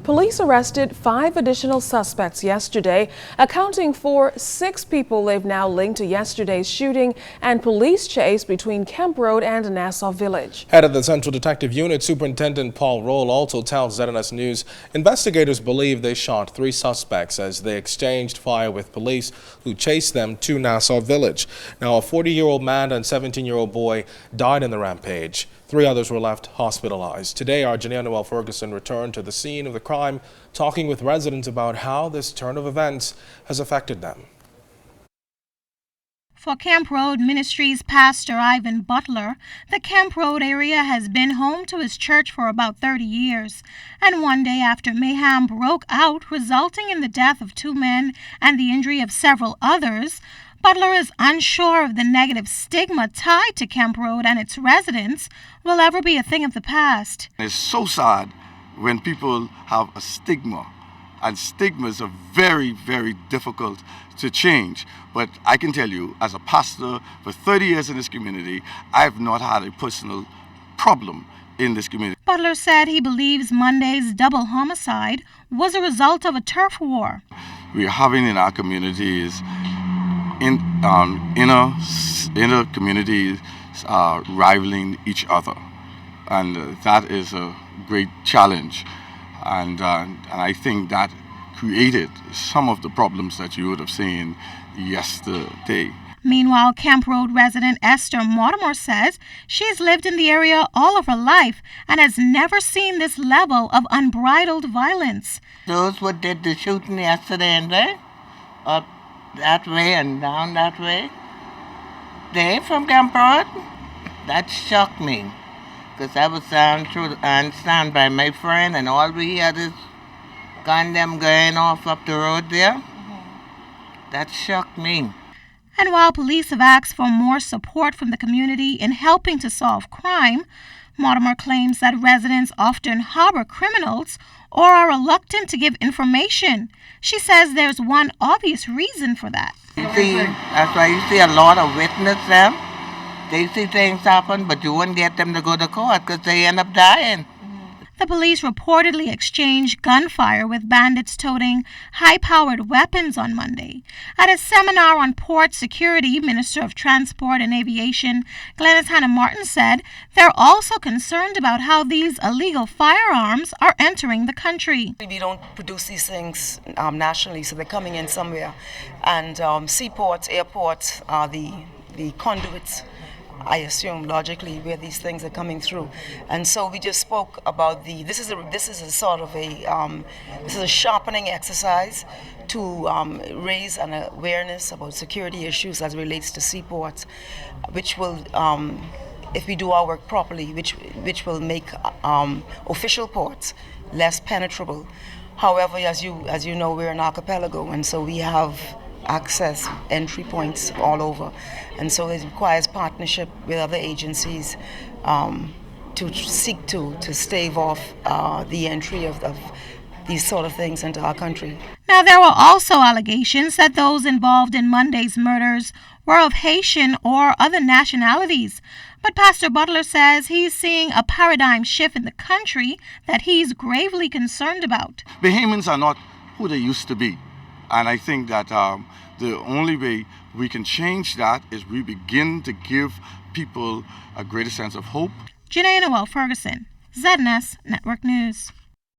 Police arrested 5 additional suspects yesterday, accounting for 6 people they've now linked to yesterday's shooting and police chase between Kemp Road and Nassau Village. Head of the Central Detective Unit, Superintendent Paul Roll, also tells ZNS News investigators believe they shot 3 suspects as they exchanged fire with police who chased them to Nassau Village. Now, a 40-year-old man and 17-year-old boy died in the rampage. 3 others were left hospitalized. Today, our Janelle Noel Ferguson returned to the scene of the crime, talking with residents about how this turn of events has affected them. For Kemp Road Ministries pastor Ivan Butler, the Kemp Road area has been home to his church for about 30 years. And one day after mayhem broke out, resulting in the death of 2 men and the injury of several others, Butler is unsure if the negative stigma tied to Kemp Road and its residents will ever be a thing of the past. It's so sad when people have a stigma, and stigmas are very, very difficult to change. But I can tell you, as a pastor for 30 years in this community, I've not had a personal problem in this community. Butler said he believes Monday's double homicide was a result of a turf war. We are having in our communities inner communities rivaling each other, and that is a great challenge, and I think that created some of the problems that you would have seen yesterday. Meanwhile, Kemp Road resident Esther Mortimer says she's lived in the area all of her life and has never seen this level of unbridled violence. Those who did the shooting yesterday and there, up that way and down that way, they from Kemp Road? That shocked me, because I was stand by my friend, and all we had is them going off up the road there. That shocked me. And while police have asked for more support from the community in helping to solve crime, Mortimer claims that residents often harbor criminals or are reluctant to give information. She says there's one obvious reason for that. You see, that's why you see a lot of witnesses them. They see things happen, but you wouldn't get them to go to court because they end up dying. The police reportedly exchanged gunfire with bandits toting high-powered weapons on Monday. At a seminar on port security, Minister of Transport and Aviation Glenys Hanna-Martin said they're also concerned about how these illegal firearms are entering the country. We don't produce these things nationally, so they're coming in somewhere. And seaports, airports are the conduits, I assume, logically, where these things are coming through. And so we just spoke about this is a sort of this is a sharpening exercise to raise an awareness about security issues as it relates to seaports, which will, if we do our work properly, which will make official ports less penetrable. However, as you know, we're an archipelago, and so we have access entry points all over, and so it requires partnership with other agencies to seek to stave off the entry of these sort of things into our country. Now, there were also allegations that those involved in Monday's murders were of Haitian or other nationalities. But Pastor Butler says he's seeing a paradigm shift in the country that he's gravely concerned about. Bahamians are not who they used to be. And I think that the only way we can change that is we begin to give people a greater sense of hope. Janelle Noel Ferguson, ZNS Network News.